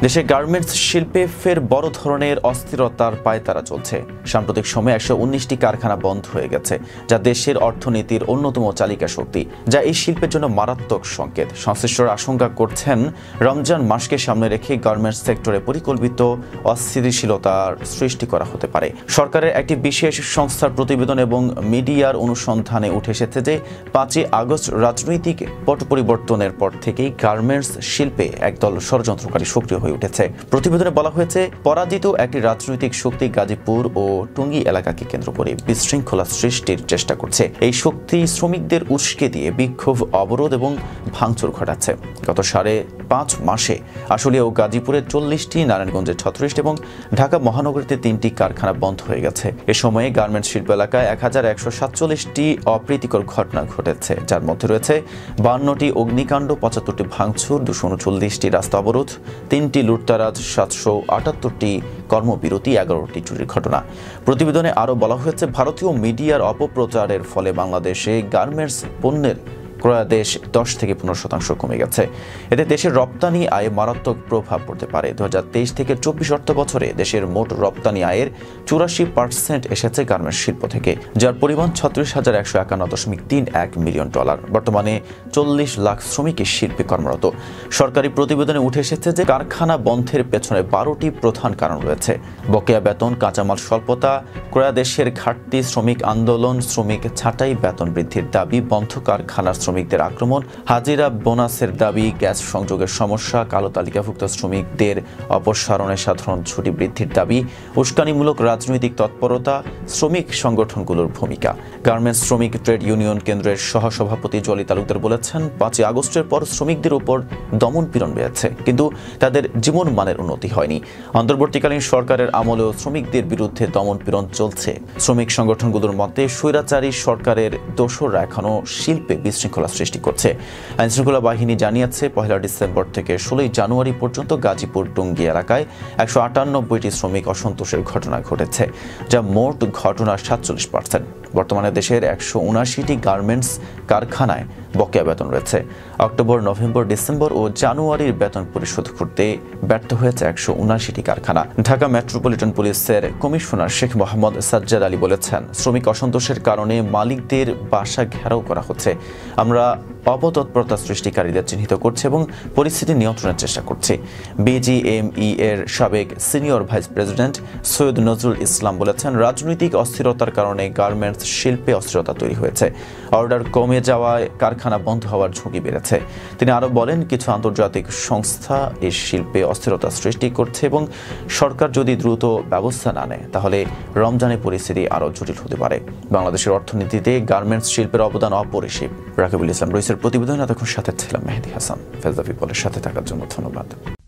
দেশে গার্মেন্টস শিল্পে ফের বড় ধরনের অস্থিরতার পায়তারা চলছে। সাম্প্রতিক সময়ে 119টি কারখানা বন্ধ হয়ে গেছে, যা দেশের অর্থনীতির অন্যতম চালিকা শক্তি, যা এই শিল্পের জন্য মারাত্মক সংকেত। সংশ্লিষ্টরা আশঙ্কা করছেন, রমজান মাসকে সামনে রেখে গার্মেন্টস সেক্টরে পরিকল্পিত অস্থিতিশীলতার সৃষ্টি করা হতে পারে। সরকারের একটি বিশেষ সংস্থার প্রতিবেদন এবং মিডিয়ার অনুসন্ধানে উঠে এসেছে যে 5ই আগস্ট রাজনৈতিক পট পরিবর্তনের পর থেকেই গার্মেন্টস শিল্পে একদল ষড়যন্ত্রকারী সক্রিয় হয়ে উঠেছে। প্রতিবেদনে বলা হয়েছে, পরাজিত একটি রাজনৈতিক শক্তি গাজীপুর ও টঙ্গী এলাকাকে কেন্দ্র করে বিশৃঙ্খলা সৃষ্টির চেষ্টা করছে। এই শক্তি শ্রমিকদের উস্কে দিয়ে বিক্ষোভ, অবরোধ এবং ভাঙচুর ঘটাচ্ছে। গত 5.5 মাসে আশুলিয়া ও গাজীপুরে 40টি, নারায়ণগঞ্জে 36টি এবং ঢাকা মহানগরীতে 3টি কারখানা বন্ধ হয়ে গেছে। এ সময়ে গার্মেন্টস শিল্প এলাকায় 1147টি অপ্রীতিকর ঘটনা ঘটেছে, যার মধ্যে রয়েছে 52টি অগ্নিকাণ্ড, 75টি ভাঙচুর, 239টি রাস্তা অবরোধ, 3টি লুটতারাজ, 778টি কর্মবিরতি, 11টি চুরির ঘটনা। প্রতিবেদনে আরও বলা হয়েছে, ভারতীয় মিডিয়ার অপপ্রচারের ফলে বাংলাদেশে গার্মেন্টস পণ্যের ক্রয়াদেশ 10 থেকে 15% কমে গেছে। এতে দেশের রপ্তানি আয়ে মারাত্মক প্রভাব পড়তে পারে। 2023 থেকে 24 অর্থ বছরে দেশের মোট রপ্তানি আয়ের 84% এসেছে গার্মেন্টস শিল্প থেকে, যার পরিমাণ 36,151.31 মিলিয়ন ডলার। বর্তমানে 40 লাখ শ্রমিক এই শিল্পে কর্মরত। সরকারি প্রতিবেদনে উঠে এসেছে যে কারখানা বন্ধের পেছনে 12টি প্রধান কারণ রয়েছে: বকেয়া বেতন, কাঁচামাল স্বল্পতা, ক্রয়াদেশের ঘাটতি, শ্রমিক আন্দোলন, শ্রমিক ছাঁটাই, বেতন বৃদ্ধির দাবি, বন্ধ কারখানার শ্রমিকদের আক্রমণ, হাজিরা বোনাসের দাবি, গ্যাস সংযোগের সমস্যা, কালো তালিকাভুক্ত শ্রমিকদের অপসারণে সাধারণ ছুটি বৃদ্ধির দাবি, উস্কানিমূলক রাজনৈতিক তৎপরতা, শ্রমিক সংগঠনগুলোর ভূমিকা। গার্মেন্টস শ্রমিক ট্রেড ইউনিয়ন কেন্দ্রের সহসভাপতি জলি তালুকদার বলেছেন, 5ই আগস্টের পর শ্রমিকদের উপর দমন পীড়ন বেড়েছে, কিন্তু তাদের জীবন মানের উন্নতি হয়নি। অন্তর্বর্তীকালীন সরকারের আমলেও শ্রমিকদের বিরুদ্ধে দমন পীড়ন চলছে। শ্রমিক সংগঠনগুলোর মতে, স্বৈরাচারী সরকারের দোসররা এখনও শিল্পে বিশৃঙ্খলা সৃষ্টি করছে। আইনশৃঙ্খলা বাহিনী জানিয়েছে, 1 ডিসেম্বর থেকে 16 জানুয়ারি পর্যন্ত গাজীপুর টঙ্গী এলাকায় 198টি শ্রমিক অসন্তোষের ঘটনা ঘটেছে, যা মোট ঘটনার 47%। বর্তমানে দেশের 179টি গার্মেন্টস কারখানায় বকেয়া বেতন রয়েছে। অক্টোবর, নভেম্বর, ডিসেম্বর ও জানুয়ারির বেতন পরিশোধ করতে ব্যর্থ হয়েছে 179টি কারখানা। ঢাকা মেট্রোপলিটন পুলিশের কমিশনার শেখ মোহাম্মদ সাজ্জাদ আলী বলেছেন, শ্রমিক অসন্তোষের কারণে মালিকদের বাসা ঘেরাও করা হচ্ছে। আমরা অপতৎপরতা সৃষ্টিকারীদের চিহ্নিত করছে এবং পরিস্থিতি নিয়ন্ত্রণের চেষ্টা করছে। বিজিএমই এর সাবেক senior vice president Syed Nazrul Islam বলেছেন, রাজনৈতিক অস্থিরতার কারণে গার্মেন্টস শিল্পে অস্থিরতা তৈরি হয়েছে। অর্ডার কমে যাওয়ায় কারখানা বন্ধ হওয়ার ঝুঁকি বেড়েছে। তিনি আরও বলেন, কিছু আন্তর্জাতিক সংস্থা এই শিল্পে অস্থিরতা সৃষ্টি করছে এবং সরকার যদি দ্রুত ব্যবস্থা না নেয়, তাহলে রমজানের পরিস্থিতি আরও জটিল হতে পারে। বাংলাদেশের অর্থনীতিতে গার্মেন্টস শিল্পের অবদান অপরিসীম। রাকিবুল ইসলাম রইসের প্রতিবেদন। এতক্ষণ সাথে ছিলাম মেহেদি হাসান। ফেজ দ্য পিপলের সাথে থাকার জন্য ধন্যবাদ।